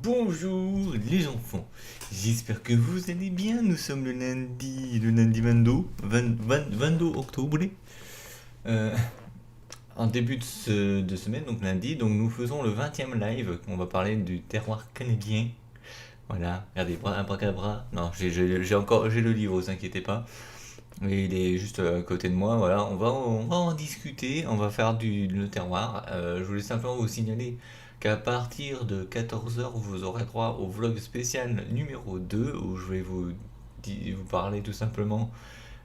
Bonjour les enfants, j'espère que vous allez bien. Nous sommes le lundi 22 octobre, euh, en début de semaine, donc lundi. Donc nous faisons le 20e live. On va parler du terroir canadien. Voilà, regardez, abracadabra. Non, j'ai le livre, vous inquiétez pas. Et il est juste à côté de moi. Voilà, on va en discuter. On va faire le terroir. Je voulais simplement vous signaler qu'à partir de 14 h vous aurez droit au vlog spécial numéro 2 où je vais vous parler tout simplement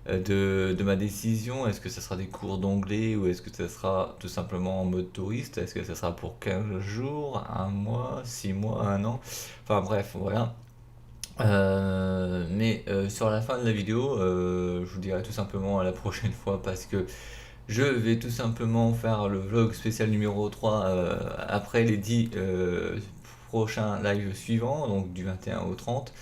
de ma décision. Est-ce que ça sera des cours d'anglais ou est-ce que ça sera tout simplement en mode touriste? Est-ce que ça sera pour 15 jours, un mois, 6 mois, un an? Enfin bref, voilà. Mais sur la fin de la vidéo, je vous dirai tout simplement à la prochaine fois parce que je vais tout simplement faire le vlog spécial numéro 3 après les 10 prochains lives suivants, donc du 21 au 30.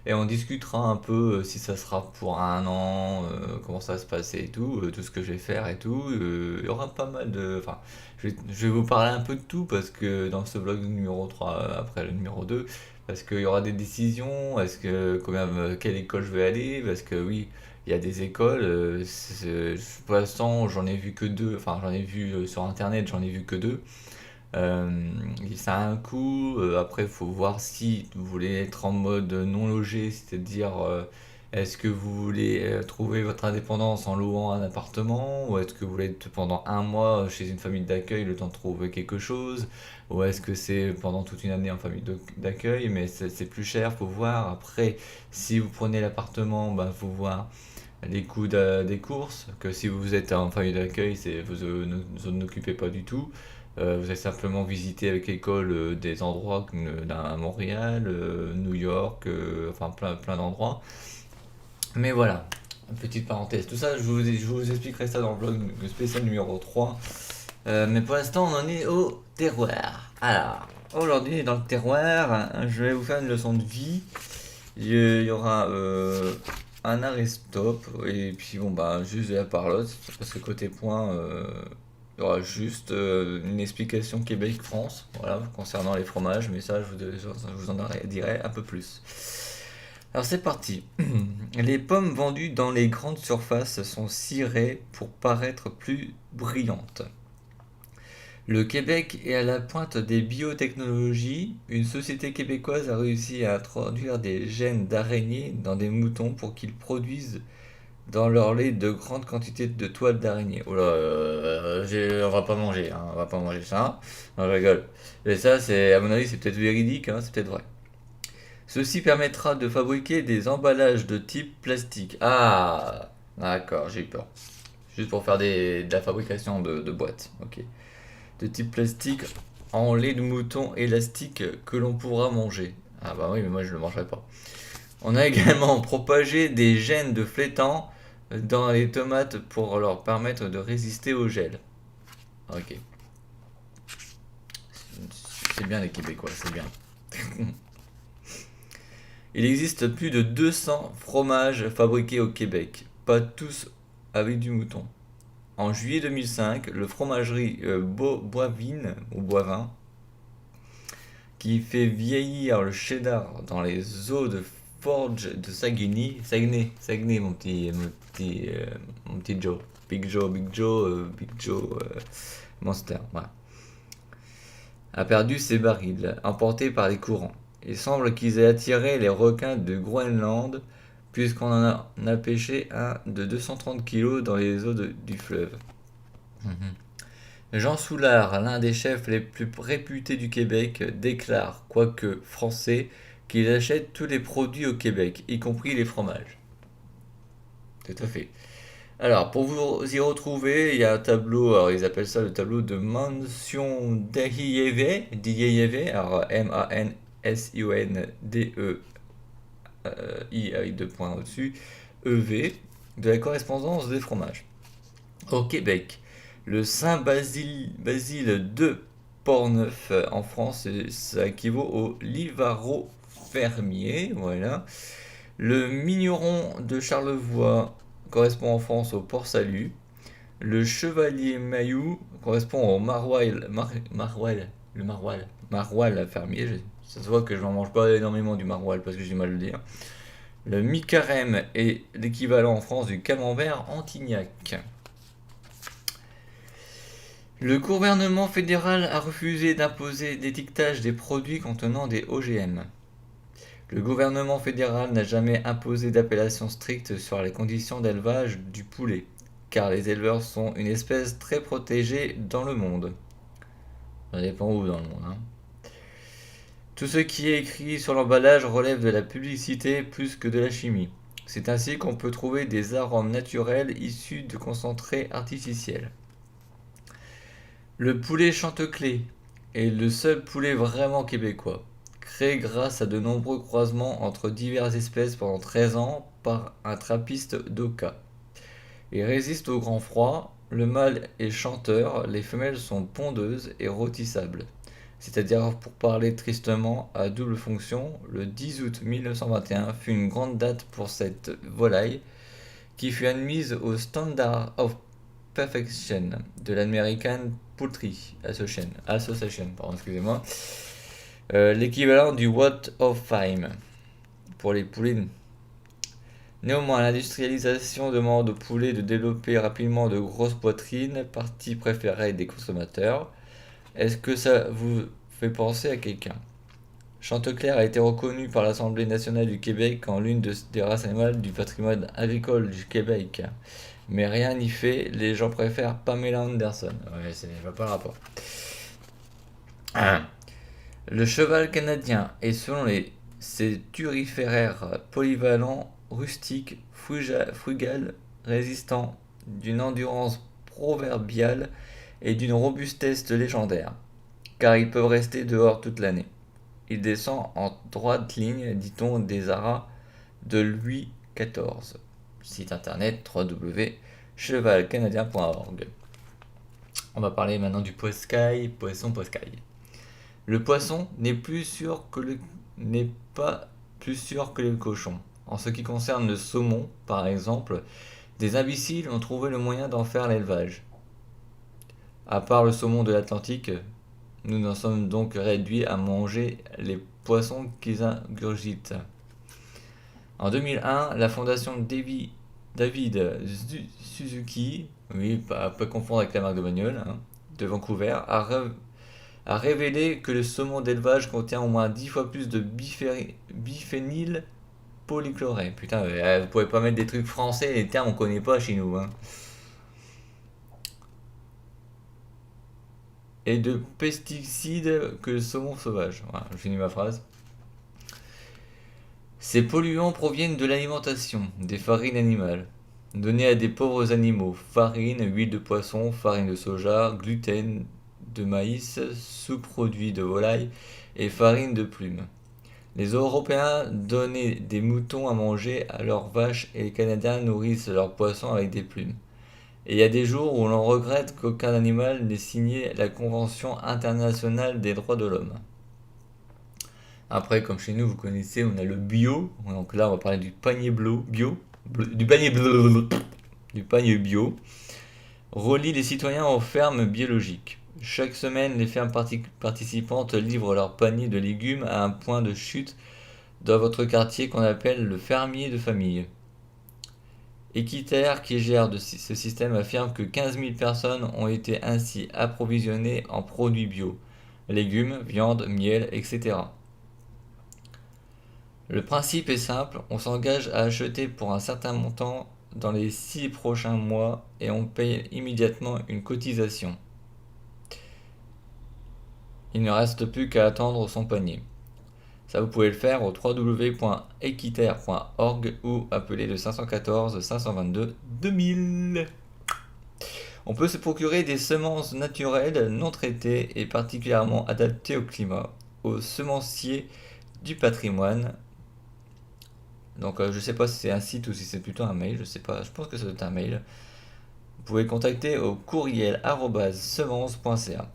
Et on discutera un peu si ça sera pour un an, comment ça va se passer et tout ce que je vais faire et tout. Il y aura pas mal de. Enfin, je vais vous parler un peu de tout parce que dans ce vlog numéro 3, après le numéro 2, parce qu'il y aura des décisions, est-ce que, quelle école je vais aller, parce que oui, il y a des écoles, pour l'instant j'en ai vu que deux, enfin j'en ai vu sur internet, j'en ai vu que deux. Ça a un coût. Après, il faut voir si vous voulez être en mode non logé, c'est-à-dire est-ce que vous voulez trouver votre indépendance en louant un appartement, ou est-ce que vous voulez être pendant un mois chez une famille d'accueil le temps de trouver quelque chose, ou est-ce que c'est pendant toute une année en famille d'accueil, mais c'est plus cher, faut voir. Après, si vous prenez l'appartement, bah, faut voir les coûts des courses, que si vous êtes en famille d'accueil, vous n'occupez pas du tout. Vous allez simplement visiter avec l'école des endroits comme à Montréal, New York, enfin plein d'endroits. Mais voilà, une petite parenthèse. Tout ça, je vous expliquerai ça dans le vlog spécial numéro 3. Mais pour l'instant, on en est au terroir. Alors, aujourd'hui, dans le terroir, je vais vous faire une leçon de vie. Il y aura un arrêt stop, et puis bon, bah, juste de la parlotte, parce que côté point, il y aura juste une explication Québec-France, voilà, concernant les fromages, mais ça, je vous en dirai un peu plus. Alors c'est parti. Les pommes vendues dans les grandes surfaces sont cirées pour paraître plus brillantes. Le Québec est à la pointe des biotechnologies. Une société québécoise a réussi à introduire des gènes d'araignées dans des moutons pour qu'ils produisent dans leur lait de grandes quantités de toiles d'araignée. Oh là, on va pas manger, hein, on va pas manger ça. Non, je rigole. Et ça, à mon avis, c'est peut-être véridique, hein, c'est peut-être vrai. Ceci permettra de fabriquer des emballages de type plastique. Ah, d'accord, j'ai eu peur. Juste pour faire de la fabrication de boîtes, ok. De type plastique en lait de mouton élastique que l'on pourra manger. Ah bah oui, mais moi je ne le mangerai pas. On a également propagé des gènes de flétan dans les tomates pour leur permettre de résister au gel. Ok. C'est bien les Québécois, c'est bien. Il existe plus de 200 fromages fabriqués au Québec, pas tous avec du mouton. En juillet 2005, le fromagerie Boivin, ou Boivin, qui fait vieillir le cheddar dans les eaux de forge de Saguenay, mon petit Joe, Big Joe, Big Joe, Monster, voilà, a perdu ses barils, emportés par les courants. Il semble qu'ils aient attiré les requins de Groenland, puisqu'on en a pêché un de 230 kilos dans les eaux du fleuve. Jean Soulard, l'un des chefs les plus réputés du Québec, déclare, quoique français, qu'il achète tous les produits au Québec, y compris les fromages. Tout à fait. Alors, pour vous y retrouver, il y a un tableau, alors ils appellent ça le tableau de mention d'IEV, alors M-A-N-S-I-O-N-D-E-I avec deux points au-dessus, EV, de la correspondance des fromages. Au Québec, le Saint-Basile de Portneuf en France, ça équivaut au Livaro fermier, voilà. Le Migneron de Charlevoix correspond en France au Port-Salut. Le chevalier Mailloux correspond au maroilles fermier. Ça se voit que je n'en mange pas énormément du maroilles parce que j'ai du mal à le dire. Le mi-carême est l'équivalent en France du camembert Antignac. Le gouvernement fédéral a refusé d'imposer l'étiquetage des produits contenant des OGM. Le gouvernement fédéral n'a jamais imposé d'appellation stricte sur les conditions d'élevage du poulet, car les éleveurs sont une espèce très protégée dans le monde. Ça dépend où dans le monde, hein. Tout ce qui est écrit sur l'emballage relève de la publicité plus que de la chimie. C'est ainsi qu'on peut trouver des arômes naturels issus de concentrés artificiels. Le poulet Chantecler est le seul poulet vraiment québécois, créé grâce à de nombreux croisements entre diverses espèces pendant 13 ans par un trappiste d'Oka. Il résiste au grand froid, le mâle est chanteur, les femelles sont pondeuses et rôtissables. C'est-à-dire, pour parler tristement, à double fonction, le 10 août 1921 fut une grande date pour cette volaille qui fut admise au Standard of Perfection de l'American Poultry Association, excusez-moi, l'équivalent du Walk of Fame pour les poulets. Néanmoins, l'industrialisation demande aux poulets de développer rapidement de grosses poitrines, partie préférée des consommateurs. Est-ce que ça vous fait penser à quelqu'un? Chantecler a été reconnu par l'Assemblée nationale du Québec en l'une des races animales du patrimoine agricole du Québec. Mais rien n'y fait, les gens préfèrent Pamela Anderson. Ouais, je vois pas le rapport. Le cheval canadien est selon ses turiféraires polyvalent, rustique, frugal, résistant, d'une endurance proverbiale et d'une robustesse légendaire, car ils peuvent rester dehors toute l'année. Il descend en droite ligne, dit-on, des haras de Louis XIV. Site internet www.chevalcanadien.org. On va parler maintenant du poiscaille, poisson poiscaille. Le poisson n'est pas plus sûr que le cochon. En ce qui concerne le saumon, par exemple, des imbéciles ont trouvé le moyen d'en faire l'élevage. À part le saumon de l'Atlantique, nous en sommes donc réduits à manger les poissons qu'ils ingurgitent. En 2001, la fondation David Suzuki, oui, pas confondre avec la marque de bagnole, de Vancouver, a révélé que le saumon d'élevage contient au moins 10 fois plus de biphényl polychloré. Putain, vous pouvez pas mettre des trucs français, les termes on connaît pas chez nous, hein. Et de pesticides que le saumon sauvage. Voilà, je finis ma phrase. Ces polluants proviennent de l'alimentation, des farines animales, données à des pauvres animaux, farine, huile de poisson, farine de soja, gluten de maïs, sous-produits de volaille et farine de plume. Les Européens donnaient des moutons à manger à leurs vaches et les Canadiens nourrissent leurs poissons avec des plumes. Et il y a des jours où l'on regrette qu'aucun animal n'ait signé la Convention internationale des droits de l'homme. Après, comme chez nous, vous connaissez, on a le bio. Donc là, on va parler du panier bio. Du panier bio. Relie les citoyens aux fermes biologiques. Chaque semaine, les fermes participantes livrent leur panier de légumes à un point de chute dans votre quartier qu'on appelle le fermier de famille. Équiterre, qui gère ce système, affirme que 15 000 personnes ont été ainsi approvisionnées en produits bio, légumes, viande, miel, etc. Le principe est simple, on s'engage à acheter pour un certain montant dans les 6 prochains mois et on paye immédiatement une cotisation. Il ne reste plus qu'à attendre son panier. Ça, vous pouvez le faire au www.equiterre.org ou appeler le 514 522 2000. On peut se procurer des semences naturelles non traitées et particulièrement adaptées au climat, au semencier du patrimoine. Donc je sais pas si c'est un site ou si c'est plutôt un mail, je sais pas, je pense que c'est un mail. Vous pouvez contacter au courriel@semence.ca.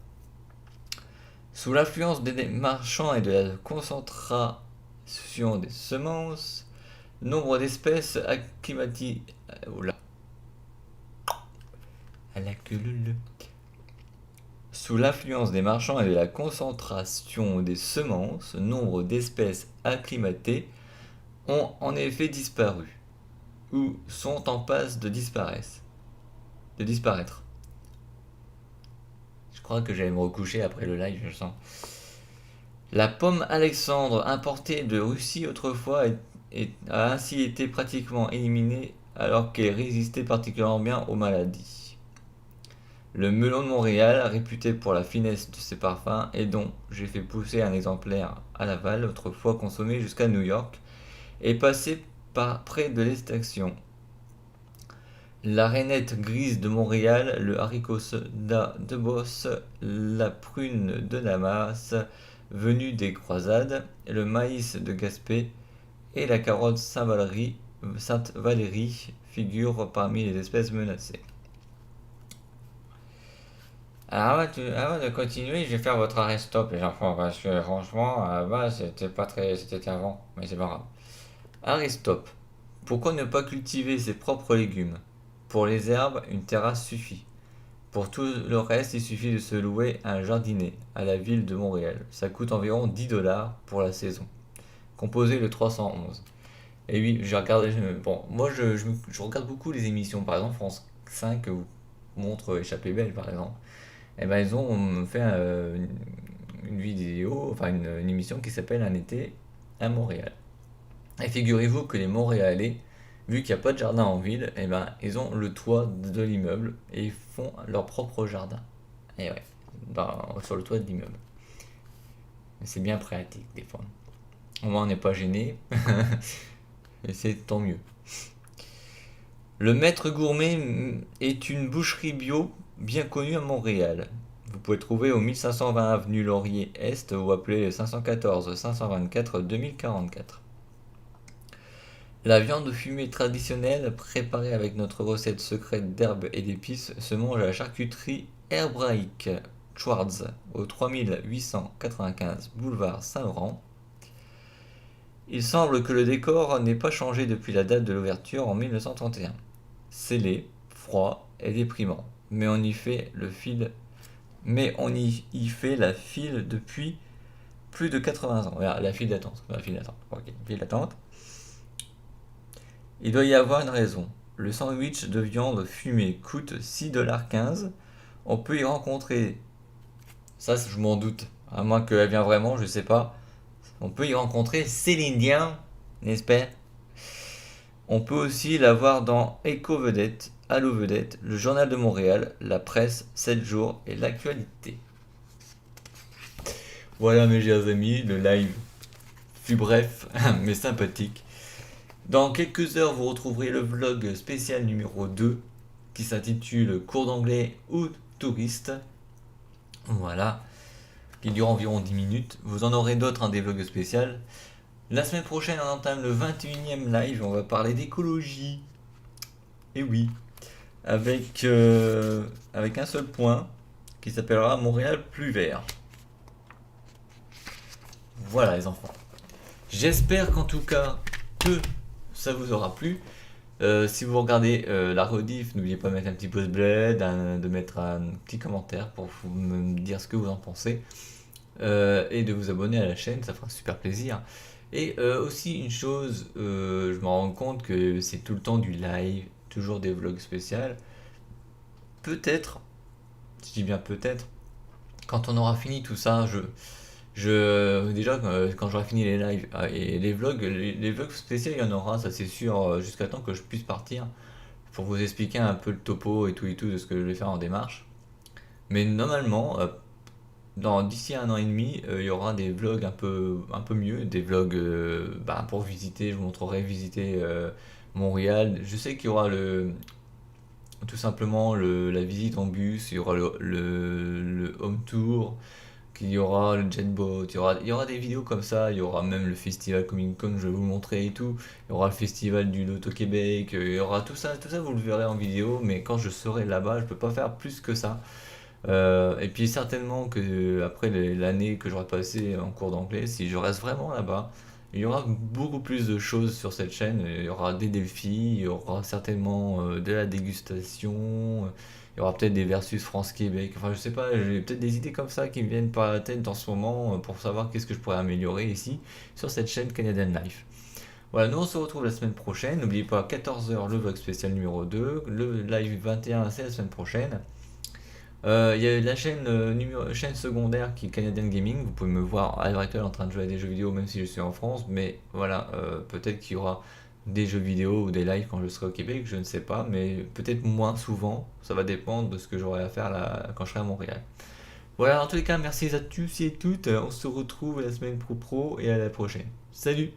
Sous l'influence des marchands et de la concentration des semences, nombre d'espèces acclimatisées. Sous l'influence des marchands et de la concentration des semences, nombre d'espèces acclimatées ont en effet disparu ou sont en passe de disparaître. Je crois que j'allais me recoucher après le live, je sens. La pomme Alexandre, importée de Russie autrefois, a ainsi été pratiquement éliminée alors qu'elle résistait particulièrement bien aux maladies. Le melon de Montréal, réputé pour la finesse de ses parfums et dont j'ai fait pousser un exemplaire à Laval, autrefois consommé jusqu'à New York, est passé par près de l'extinction. La rainette grise de Montréal, le haricot soda de Beauce, la prune de Damas, venue des croisades, le maïs de Gaspé et la carotte Sainte-Valérie figurent parmi les espèces menacées. Alors avant de continuer, je vais faire votre arrêt stop les enfants, parce que franchement, à la base, c'était pas très... c'était avant, mais c'est pas grave. Arrêt stop. Pourquoi ne pas cultiver ses propres légumes? Pour les herbes, une terrasse suffit. Pour tout le reste, il suffit de se louer un jardinet à la ville de Montréal. Ça coûte environ 10 $ pour la saison. Composé le 311. Et oui, j'ai regardé. Bon, moi je regarde beaucoup les émissions, par exemple France 5 vous montre Échappée Belle, par exemple. Et ben ils ont fait une vidéo, enfin une émission qui s'appelle Un été à Montréal. Et figurez-vous que les Montréalais, vu qu'il n'y a pas de jardin en ville, et ben ils ont le toit de l'immeuble et ils font leur propre jardin. Et ouais, sur le toit de l'immeuble. C'est bien pratique des fois. Au moins on n'est pas gêné. Et c'est tant mieux. Le Maître Gourmet est une boucherie bio bien connue à Montréal. Vous pouvez trouver au 1520 avenue Laurier Est ou appeler 514 524 2044. La viande fumée traditionnelle, préparée avec notre recette secrète d'herbes et d'épices, se mange à la charcuterie hébraïque Schwartz au 3895 boulevard Saint-Laurent. Il semble que le décor n'ait pas changé depuis la date de l'ouverture en 1931. Scellé, froid et déprimant, mais on y fait la file depuis plus de 80 ans. Voilà, la file d'attente. Il doit y avoir une raison. Le sandwich de viande fumée coûte 6,15 $. On peut y rencontrer, ça je m'en doute, à moins qu'elle vienne vraiment, je sais pas. On peut y rencontrer Céline Dion, n'est-ce pas? On peut aussi la voir dans Éco Vedette, Allo Vedette, le Journal de Montréal, La Presse, 7 jours et l'Actualité. Voilà mes chers amis, le live fut bref mais sympathique. Dans quelques heures, vous retrouverez le vlog spécial numéro 2 qui s'intitule Cours d'anglais ou touriste. Voilà, qui dure environ 10 minutes. Vous en aurez d'autres, des vlogs spéciaux. La semaine prochaine, on entame le 21e live. On va parler d'écologie. Et oui, avec un seul point qui s'appellera Montréal plus vert. Voilà les enfants. J'espère qu'en tout cas que ça vous aura plu. Si vous regardez la rediff, n'oubliez pas de mettre un petit pouce bleu, de mettre un petit commentaire pour me dire ce que vous en pensez. Et de vous abonner à la chaîne, ça fera super plaisir. Et aussi une chose, je me rends compte que c'est tout le temps du live, toujours des vlogs spéciaux. Peut-être, je dis bien peut-être, quand on aura fini tout ça, déjà quand j'aurai fini les lives et les vlogs spéciaux, il y en aura, ça c'est sûr, jusqu'à temps que je puisse partir pour vous expliquer un peu le topo et tout de ce que je vais faire en démarche. Mais normalement, d'ici 1 an et demi, il y aura des vlogs un peu mieux, des vlogs pour visiter, je vous montrerai visiter Montréal. Je sais qu'il y aura tout simplement la visite en bus, il y aura le home tour, qu'il y aura le jetboat, il y aura des vidéos comme ça, il y aura même le festival Comic Con, je vais vous le montrer et tout, il y aura le festival du Loto Québec, il y aura tout ça vous le verrez en vidéo, mais quand je serai là-bas, je peux pas faire plus que ça. Et puis certainement que après l'année que j'aurai passée en cours d'anglais, si je reste vraiment là-bas, il y aura beaucoup plus de choses sur cette chaîne. Il y aura des défis, il y aura certainement de la dégustation, Il y aura peut-être des versus France-Québec. Enfin, je sais pas, j'ai peut-être des idées comme ça qui me viennent par la tête en ce moment pour savoir qu'est-ce que je pourrais améliorer ici sur cette chaîne Canadian Life. Voilà, nous on se retrouve la semaine prochaine. N'oubliez pas, 14h le vlog spécial numéro 2. Le live 21, c'est la semaine prochaine. Il y a la chaîne, chaîne secondaire qui est Canadian Gaming. Vous pouvez me voir à l'heure actuelle en train de jouer à des jeux vidéo, même si je suis en France. Mais voilà, peut-être qu'il y aura des jeux vidéo ou des lives quand je serai au Québec, je ne sais pas. Mais peut-être moins souvent. Ça va dépendre de ce que j'aurai à faire là, quand je serai à Montréal. Voilà, en tous les cas, merci à tous et toutes. On se retrouve la semaine pro et à la prochaine. Salut!